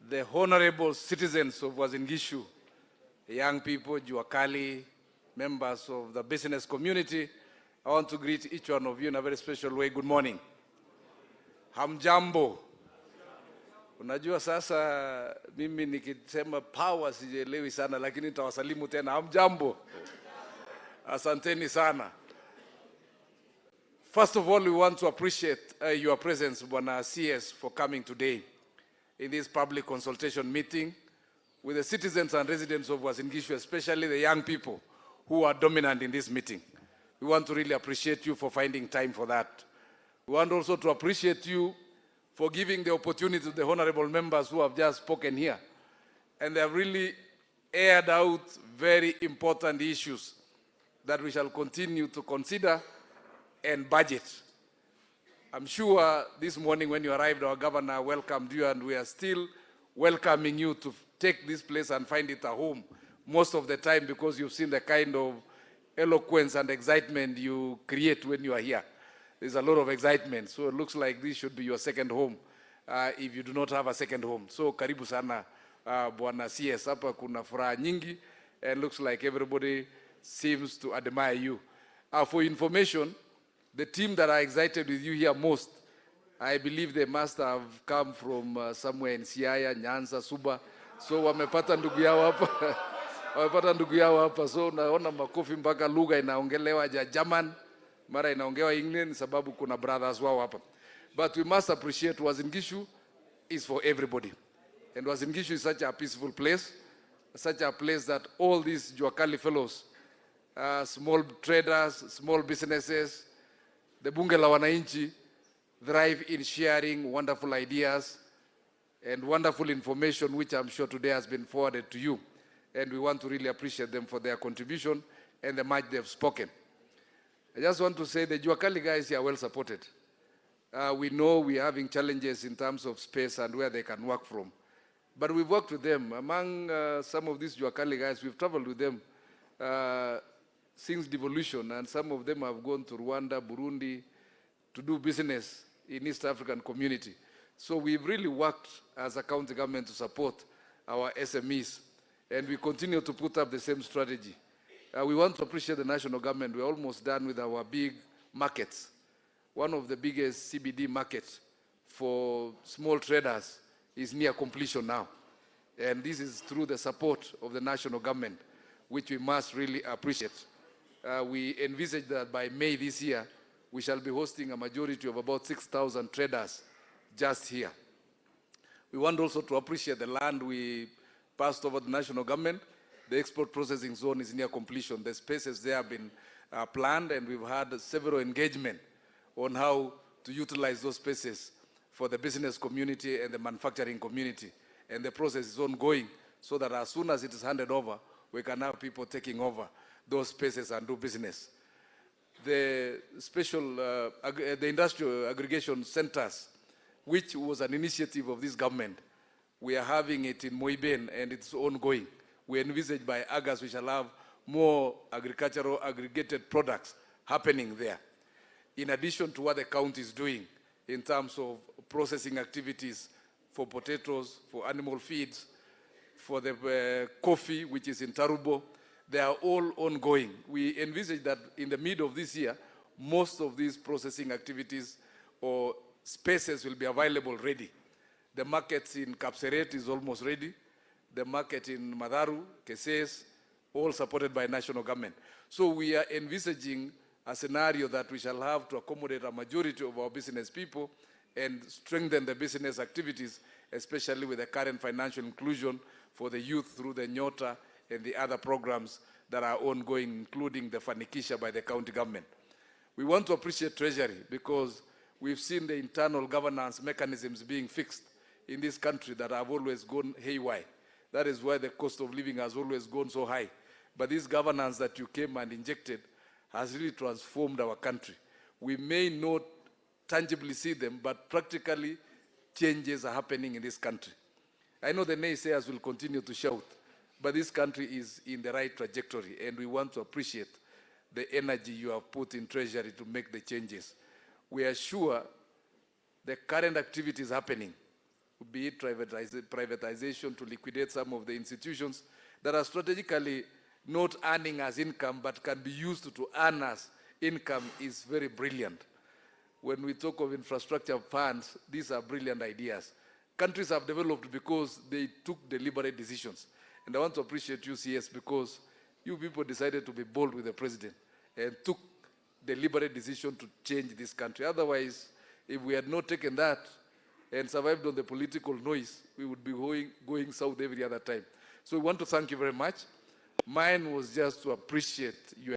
the honorable citizens of Uasin Gishu, young people, Juakali, members of the business community, I want to greet each one of you in a very special way. Good morning. Hamjambo. Unajua sasa mimi nikisema power sijielewi sana, lakini nitawasalimu tena. Hamjambo. Asanteni sana. First of all, we want to appreciate your presence, Bwana CS, for coming today in this public consultation meeting with the citizens and residents of Uasin Gishu, especially the young people who are dominant in this meeting. We want to really appreciate you for finding time for that. We want also to appreciate you for giving the opportunity to the honorable members who have just spoken here. And they have really aired out very important issues that we shall continue to consider and budget. I'm sure this morning when you arrived, our governor welcomed you, and we are still welcoming you to take this place and find it a home most of the time, because you've seen the kind of eloquence and excitement you create when you are here. There's a lot of excitement, so it looks like this should be your second home if you do not have a second home. So karibu sana Bwana CS, hapa kuna furaha nyingi, and looks like everybody seems to admire you. For information, the team that are excited with you here most, I believe they must have come from somewhere in Siaya, Nyanza, Suba. So wamepata ndugu yao hapa. Wamepata ndugu yao hapa. So naona makofi mpaka lugha inaongelewa ja German, mara inaongewa English sababu kuna brothers wao hapa. But we must appreciate Uasin Gishu is for everybody. And Uasin Gishu is such a peaceful place, such a place that all these Juakali fellows, small traders, small businesses, the bunge la wananchi, thrive in sharing wonderful ideas and wonderful information, which I'm sure today has been forwarded to you. And we want to really appreciate them for their contribution and the much they've spoken. I just want to say the Juakali guys here are well supported. We know we're having challenges in terms of space and where they can work from. But we've worked with them. Among some of these Juakali guys, we've traveled with them since devolution, and some of them have gone to Rwanda, Burundi, to do business in East African community. So we've really worked as a county government to support our SMEs, and we continue to put up the same strategy. We want to appreciate the national government. We're almost done with our big markets. One of the biggest CBD markets for small traders is near completion now. And this is through the support of the national government, which we must really appreciate. We envisage that by May this year, we shall be hosting a majority of about 6,000 traders just here. We want also to appreciate the land we passed over the national government. The export processing zone is near completion. The spaces there have been planned, and we've had several engagement on how to utilize those spaces for the business community and the manufacturing community. And the process is ongoing, so that as soon as it is handed over, we can have people taking over those spaces and do business. The the industrial aggregation centers, which was an initiative of this government, we are having it in Moiben, and it's ongoing. We envisage by August we shall have more agricultural aggregated products happening there, in addition to what the county is doing in terms of processing activities for potatoes, for animal feeds, for the coffee, which is in Tarubo. They are all ongoing. We envisage that in the middle of this year, most of these processing activities or spaces will be available ready. The markets in Kapseret is almost ready. The market in Madaru, Keses, all supported by national government. So we are envisaging a scenario that we shall have to accommodate a majority of our business people and strengthen the business activities, especially with the current financial inclusion for the youth through the Nyota and the other programs that are ongoing, including the Fanikisha by the county government. We want to appreciate Treasury, because we've seen the internal governance mechanisms being fixed in this country that have always gone haywire. That is why the cost of living has always gone so high. But this governance that you came and injected has really transformed our country. We may not tangibly see them, but practically changes are happening in this country. I know the naysayers will continue to shout, but this country is in the right trajectory, and we want to appreciate the energy you have put in Treasury to make the changes. We are sure the current activities happening be it privatization to liquidate some of the institutions that are strategically not earning us income but can be used to earn us income is very brilliant. When we talk of infrastructure funds, these are brilliant ideas. Countries have developed because they took deliberate decisions. And I want to appreciate you, CS, because you people decided to be bold with the president and took deliberate decision to change this country. Otherwise, if we had not taken that and survived on the political noise, we would be going south every other time. So we want to thank you very much. Mine was just to appreciate your